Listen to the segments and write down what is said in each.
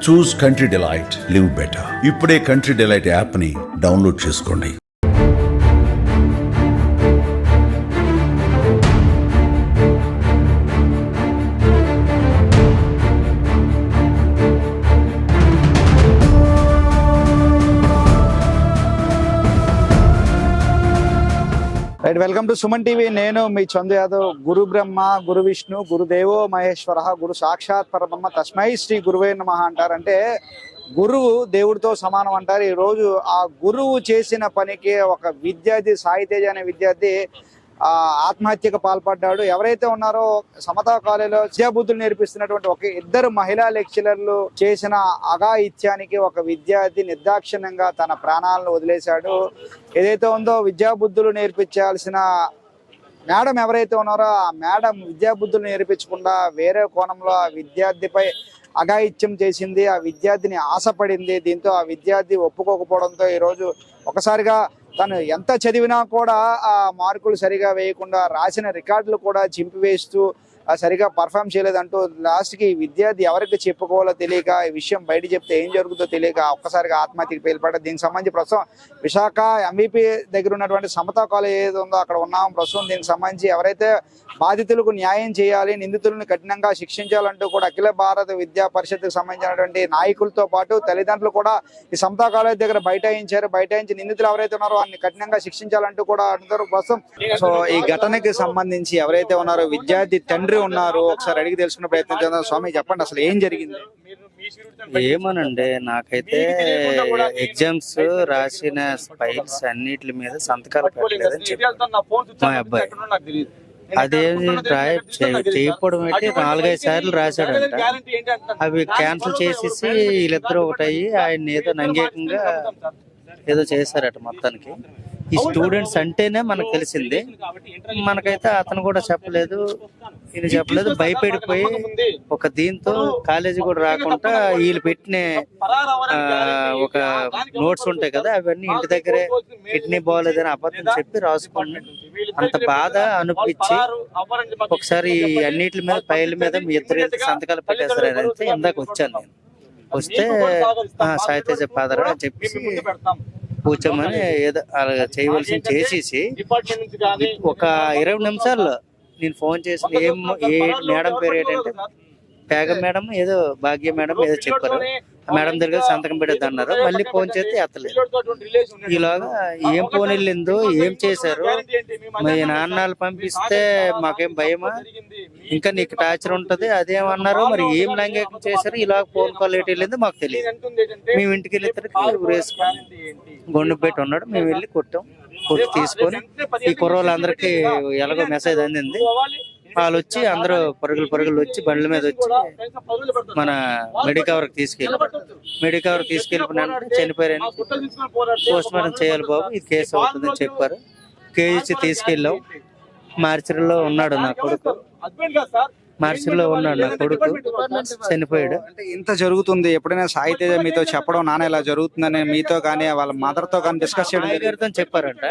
చూస్ country delight, live better. ఇప్పుడే country delight app ని download చేసుకోండి. Right, welcome to Suman TV. నేను మీ చందు యాదవ్. గురు బ్రహ్మ, గురు విష్ణు, గురుదేవో మహేశ్వర, గురు సాక్షాత్ పరబ్రహ్మ, తస్మై శ్రీ గురువే నమః అంటారు. అంటే గురువు దేవుడితో సమానం అంటారు. ఈ రోజు ఆ గురువు చేసిన పనికి ఒక విద్యార్థి, సాయితేజ అనే విద్యార్థి ఆత్మహత్యకు పాల్పడ్డాడు. ఎవరైతే ఉన్నారో సమతా కాలేజీలో విద్యాబుద్ధులు నేర్పిస్తున్నటువంటి ఒక ఇద్దరు మహిళా లెక్చరర్లు చేసిన అఘాయిత్యానికి ఒక విద్యార్థి నిర్దాక్షిణ్యంగా తన ప్రాణాలను వదిలేశాడు. ఏదైతే ఉందో విద్యాబుద్ధులు నేర్పించాల్సిన మేడం ఎవరైతే ఉన్నారో ఆ మేడం విద్యాబుద్ధులు నేర్పించకుండా వేరే కోణంలో ఆ విద్యార్థిపై అఘాయిత్యం చేసింది. ఆ విద్యార్థిని ఆశపడింది. దీంతో ఆ విద్యార్థి ఒప్పుకోకపోవడంతో ఈరోజు ఒకసారిగా తను ఎంత చదివినా కూడా ఆ మార్కులు సరిగా వేయకుండా రాసిన రికార్డులు కూడా చింపివేస్తూ సరిగా పర్ఫామ్ చేయలేదంటూ లాస్ట్కి ఈ విద్యార్థి ఎవరికి చెప్పుకోవాలో తెలియక, ఈ విషయం బయట చెప్తే ఏం జరుగుతుందో తెలియక ఒక్కసారిగా ఆత్మహత్యకి పేలిపడ్డారు. దీనికి సంబంధించి ప్రస్తుతం విశాఖ ఎంవిపి దగ్గర ఉన్నటువంటి సమతా కాలేజ్ ఏది ఉందో అక్కడ ఉన్నాం ప్రస్తుతం. దీనికి సంబంధించి ఎవరైతే బాధితులకు న్యాయం చేయాలి, నిందితులను కఠినంగా శిక్షించాలంటూ కూడా అఖిల భారత విద్యా పరిషత్కు సంబంధించినటువంటి నాయకులతో పాటు తల్లిదండ్రులు కూడా ఈ సమతా కాలేజ్ దగ్గర బైఠాయించి నిందితులు ఎవరైతే ఉన్నారో వారిని కఠినంగా శిక్షించాలంటూ కూడా అంటారు ప్రస్తుతం. సో ఈ ఘటనకి సంబంధించి ఎవరైతే ఉన్నారో విద్యార్థి తండ్రి ఉన్నారు, ఒకసారి అడిగి తెలుసుకునే ప్రయత్నం చేద్దాం. స్వామి చెప్పండి, అసలు ఏం జరిగింది? ఏమనండి, నాకైతే ఎగ్జామ్స్ రాసిన ఫైల్స్ అన్నిటి మీద సంతకాలు పెట్టలేదని చెప్పి మా అబ్బాయి అదేమి చేయకపోవడం ఏంటి 4-5 సార్లు రాశాడంట. అవి క్యాన్సిల్ చేసేసి వీళ్ళిద్దరూ ఒకటయ్యి ఆయన ఏదో నంగేకంగా ఏదో చేశారట. మొత్తానికి ఈ స్టూడెంట్స్ అంటేనే మనకు తెలిసింది. మనకైతే అతను కూడా చెప్పలేదు, ఇది చెప్పలేదు, భయపడిపోయి ఒక దీంతో కాలేజీ కూడా రాకుండా వీళ్ళు పెట్టిన ఒక నోట్స్ ఉంటాయి కదా, అవన్నీ ఇంటి దగ్గరే కిడ్నీ బాగోలేదని అబద్ధం చెప్పి రాసుకోండి. అంత బాధ అనిపించి ఒకసారి అన్నిటి మీద ఫైల్ మీద మీ ఇద్దరు సంతకాలు పెట్టేస్తారని అయితే ఇందాక వచ్చాను. నేను వస్తే సాయితేజ ఫాదర్ అని చెప్పేసి కూర్చోమని ఏదో అలా చేయవలసింది చేసేసి ఒక 20 నిమిషాల్లో నేను ఫోన్ చేసి ఏ మేడం పేరు ఏంటంటే పేగ మేడం ఏదో భాగ్య మేడం ఏదో చెప్పారు. ఆ మేడం దగ్గర సంతకం పెట్టేది అన్నారు. మళ్ళీ ఫోన్ చేస్తే ఎత్తలేదు. ఈలోగా ఏం ఫోన్ వెళ్ళిందో, ఏం చేశారు, మీ నాన్నలు పంపిస్తే మాకేం భయమా, ఇంకా నీకు టార్చర్ ఉంటది అదేమన్నారు, మరి ఏం లంగేకం చేశారు, ఇలాగ ఫోన్ కాల్ ఎటు వెళ్ళిందో మాకు తెలియదు. మేము ఇంటికి వెళ్ళేసరికి వేసుకొని గొండు పెట్టి ఉన్నాడు. మేము వెళ్ళి కొట్టి తీసుకొని ఈ కుర్రోళ్ళందరికీ ఎలాగో మెసేజ్ అందింది. వాళ్ళు వచ్చి అందరూ పరుగులు వచ్చి బండ్ల మీద వచ్చి మన మెడికవర్కి తీసుకెళ్ళిపోయినా చనిపోయారని పోస్ట్ మార్టం చేయాలి బాబు, ఇది కేసు అవుతుందని చెప్పారు. కేసు ఇచ్చి తీసుకెళ్ళాం. మార్చిలో ఉన్నాడు నా కొడుకు, చనిపోయాడు. అంటే ఇంత జరుగుతుంది, ఎప్పుడైనా సాయితేజ మీతో చెప్పడం నాన్న ఇలా జరుగుతుందని మీతో కానీ వాళ్ళ మదర్ తో కానీ డిస్కస్ చేయడం చెప్పారంట.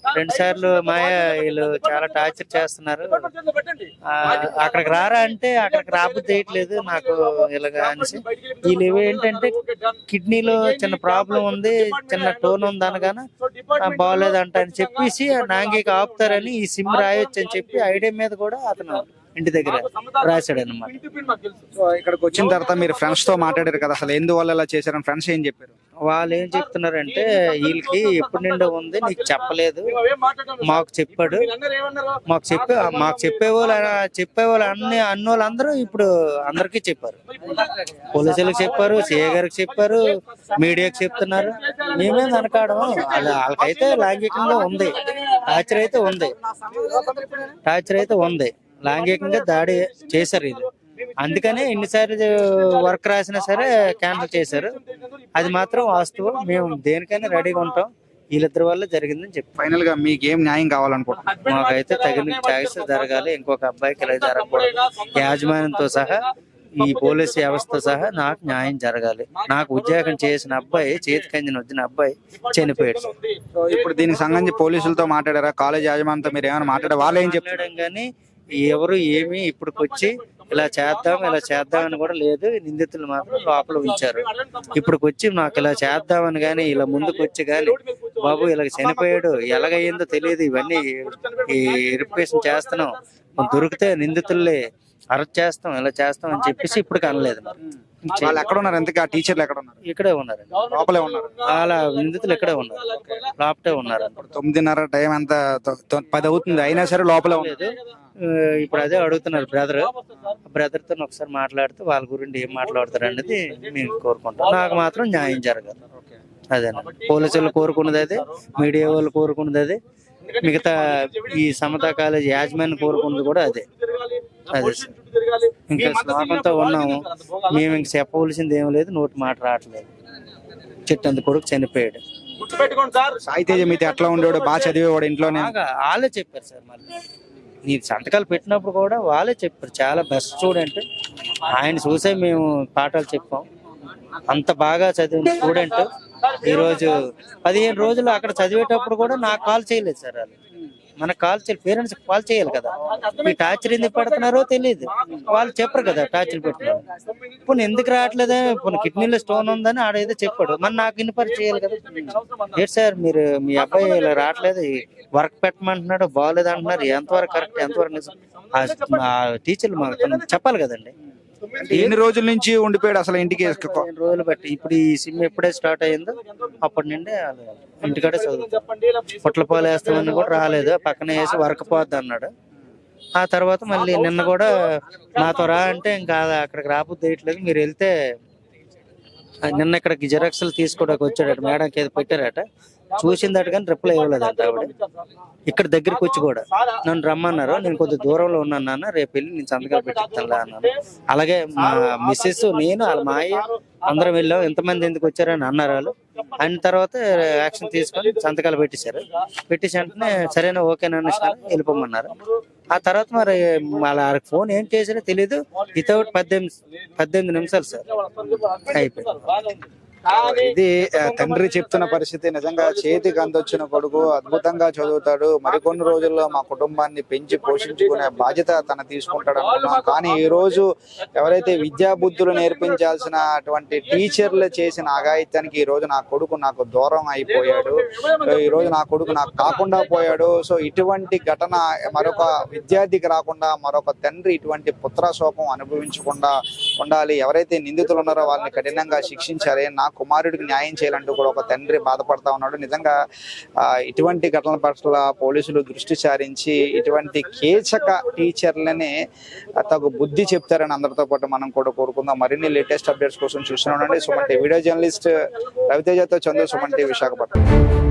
2 సార్లు మాయ వీళ్ళు చాలా టార్చర్ చేస్తున్నారు, అక్కడికి రారా అంటే అక్కడికి రాబుద్ది చేయట్లేదు నాకు ఇలాగా అనేసి. వీళ్ళు ఏంటంటే కిడ్నీలో చిన్న ప్రాబ్లం ఉంది, చిన్న టోన్ ఉంది అనగానే బాగోలేదంట అని చెప్పేసి నాంగికి ఆపుతారని ఈ సిమ్ రాయొచ్చు అని చెప్పి ఐడియా మీద కూడా అతను ఇంటి దగ్గర రాశాడు అనమాట. సో ఇక్కడికి వచ్చిన తర్వాత మీరు ఫ్రెండ్స్ తో మాట్లాడారు కదా, అసలు ఎందువల్ల ఇలా చేశారని ఫ్రెండ్స్ ఏం చెప్పారు? వాళ్ళు ఏం చెప్తున్నారంటే వీళ్ళకి ఎప్పుడు నిండా ఉంది, నీకు చెప్పలేదు, మాకు చెప్పాడు, మాకు చెప్పేవాళ్ళు అన్నోళ్ళందరూ ఇప్పుడు అందరికీ చెప్పారు. పోలీసులకు చెప్పారు, సిఐ గారికి చెప్పారు, మీడియాకి చెప్తున్నారు. మేమే వెనకాడము. వాళ్ళకైతే లైంగికంగా ఉంది, టార్చర్ అయితే ఉంది, లైంగికంగా దాడి చేశారు. ఇది అందుకనే ఎన్నిసార్లు వర్క్ రాసినా సరే క్యాన్సిల్ చేశారు. అది మాత్రం వాస్తవం. మేము దేనికైనా రెడీగా ఉంటాం. వీళ్ళిద్దరి వల్ల జరిగిందని చెప్పి ఫైనల్ గా మీకు ఏం న్యాయం కావాలనుకుంటున్నాం? మాకైతే తగిన ఛాయిస్ జరగాలి. ఇంకొక అబ్బాయికి ఇలా జరగకూడదు. యాజమాన్యంతో సహా ఈ పోలీసు వ్యవస్థ సహా నాకు న్యాయం జరగాలి. నాకు ఉద్యోగం చేసిన అబ్బాయి, చేతికంజన వచ్చిన అబ్బాయి చనిపోయాడు. సో ఇప్పుడు దీనికి సంబంధించి పోలీసులతో మాట్లాడారా? కాలేజ్ యాజమాన్యంతో మీరు ఏమైనా మాట్లాడారు? వాళ్ళు ఏం చెప్పారు? కానీ ఎవరు ఏమి ఇప్పటికొచ్చి ఇలా చేద్దాం అని కూడా లేదు. నిందితులు మాత్రం లోపల ఉంచారు. ఇప్పుడు వచ్చి నాకు ఇలా చేద్దామని కానీ ఇలా ముందుకు వచ్చి కానీ బాబు ఇలా చనిపోయాడు ఎలాగయ్యిందో తెలియదు, ఇవన్నీ ఈ వెరిఫికేషన్ చేస్తున్నాం, దొరికితే నిందితుల్ని అరెస్ట్ చేస్తాం, ఇలా చేస్తాం అని చెప్పేసి ఇప్పుడు కనలేదు. వాళ్ళు ఎక్కడ ఉన్నారు? ఎంతగా టీచర్లు ఎక్కడ ఉన్నారు? ఇక్కడే ఉన్నారు, లోపలే ఉన్నారు. అలా నిందితులు ఇక్కడే ఉన్నారు, లోపటే ఉన్నారు. 9:30 టైం అంతా 10 అవుతుంది, అయినా సరే లోపలే ఉన్నారు. ఇప్పుడు అదే అడుగుతున్నారు బ్రదర్ తో ఒకసారి మాట్లాడితే వాళ్ళ గురించి ఏం మాట్లాడతారు అనేది మేము కోరుకుంటాం. నాకు మాత్రం న్యాయం జరగాలి, అదేనా పోలీసులు కోరుకున్నది అదే, మీడియా వాళ్ళు కోరుకున్నది అదే, మిగతా ఈ సమతా కాలేజ్ యాజమాన్యం కోరుకున్నది కూడా అదే. అదే సార్, ఇంకా శ్లోకంతో ఉన్నాము మేము, ఇంక చెప్పవలసింది ఏం లేదు, నోటి మాట రావట్లేదు. చెట్టంత కొడుకు చనిపోయాడు. సాయితేజ మీతో ఎట్లా ఉండేవాడు? బాగా చదివేవాడు ఇంట్లోనే? వాళ్ళే చెప్పారు సార్, మళ్ళీ నీ సంతకాలు పెట్టినప్పుడు కూడా వాళ్ళే చెప్పారు, చాలా బెస్ట్ స్టూడెంట్, ఆయన చూసే మేము పాఠాలు చెప్పాం, అంత బాగా చదివిన స్టూడెంట్. ఈరోజు 15 రోజులు అక్కడ చదివేటప్పుడు కూడా నాకు కాల్ చేయలేదు సార్. వాళ్ళు మనకు కాల్ చేయాలి, పేరెంట్స్ కాల్ చేయాలి కదా, మీ టార్చర్ ఎందుకు పెడుతున్నారో తెలియదు, వాళ్ళు చెప్పరు కదా టార్చర్ పెట్టినారు. ఇప్పుడు ఎందుకు రావట్లేదా, ఇప్పుడు కిడ్నీలో స్టోన్ ఉందని ఆడేదో చెప్పాడు, మరి నాకు ఇన్ఫర్ చేయాలి కదా. ఏంటి సార్ మీరు మీ అబ్బాయి ఇలా రావట్లేదు, వర్క్ పెట్టమంటున్నాడు, బాగోలేదు అంటున్నారు, ఎంతవరకు కరెక్ట్ ఎంతవరకు నిజం ఆ టీచర్లు మాకు చెప్పాలి కదండి. ఎన్ని రోజుల నుంచి ఉండిపోయాడు అసలు ఇంటికి? 15 రోజులు బట్టి. ఇప్పుడు ఈ సిమ్ ఎప్పుడే స్టార్ట్ అయ్యిందో అప్పటి నుండి ఇంటికాడే చదువుతాం. పొట్లపాలు వేస్తామని కూడా రాలేదు, పక్కన వేసి వర్క్ పోద్ది అన్నాడు. ఆ తర్వాత మళ్ళీ నిన్న కూడా నాతో రా అంటే ఇంకా అక్కడికి రాబుద్ది వేయట్లేదు, మీరు వెళ్తే నిన్న ఇక్కడికి జిరాక్స్లు తీసుకోవడానికి వచ్చాడట, మేడంకి ఏదో పెట్టారట, చూసిందట కానీ రిప్లై ఇవ్వలేదంట ఆవిడ. ఇక్కడ దగ్గరికి వచ్చి కూడా నన్ను రమ్మన్నారు, నేను కొద్ది దూరంలో ఉన్నాను నాన్న, రేపు వెళ్ళి నేను సంతకాలు పెట్టిస్తాను అన్నాను. అలాగే మా మిస్సెస్, నేను, వాళ్ళ మాయ అందరం వెళ్ళాం. ఎంతమంది ఎందుకు వచ్చారని అన్నారు వాళ్ళు. అయిన తర్వాత యాక్షన్ తీసుకొని సంతకాలు పెట్టేశారు. పెట్టేసి వెంటనే సరేనా ఓకేనా వెళ్ళిపోమన్నారు. ఆ తర్వాత మరి వాళ్ళ ఫోన్ ఏం చేసారో తెలీదు, వితౌట్ 18 నిమిషాలు సార్ అయిపోయింది. ఇది తండ్రి చెప్తున్న పరిస్థితి. నిజంగా చేతికి అందొచ్చిన కొడుకు అద్భుతంగా చదువుతాడు, మరికొన్ని రోజుల్లో మా కుటుంబాన్ని పెంచి పోషించుకునే బాధ్యత తన తీసుకుంటాడు అనుకున్నాం. కానీ ఈ రోజు ఎవరైతే విద్యా బుద్ధులు నేర్పించాల్సిన అటువంటి టీచర్లు చేసిన అఘాయిత్యానికి ఈ రోజు నా కొడుకు నాకు దూరం అయిపోయాడు, ఈ రోజు నా కొడుకు నాకు కాకుండా పోయాడు. సో ఇటువంటి ఘటన మరొక విద్యార్థికి రాకుండా మరొక తండ్రి ఇటువంటి పుత్రశోకం అనుభవించకుండా ఉండాలి. ఎవరైతే నిందితులు ఉన్నారో వాళ్ళని కఠినంగా శిక్షించాలి, నా కుమారుడికి న్యాయం చేయాలంటూ కూడా ఒక తండ్రి బాధపడతా ఉన్నాడు. నిజంగా ఇటువంటి ఘటనల పట్ల పోలీసులు దృష్టి సారించి ఇటువంటి కేచక టీచర్లని తగు బుద్ధి చెప్తారని అందరితో పాటు మనం కూడా కోరుకుందాం. మరిన్ని లేటెస్ట్ అప్డేట్స్ కోసం చూస్తూనే ఉండండి సుమన్ టీవీ. వీడియో జర్నలిస్ట్ రవితేజతో చందు, సుమన్ టీవీ, విశాఖపట్నం.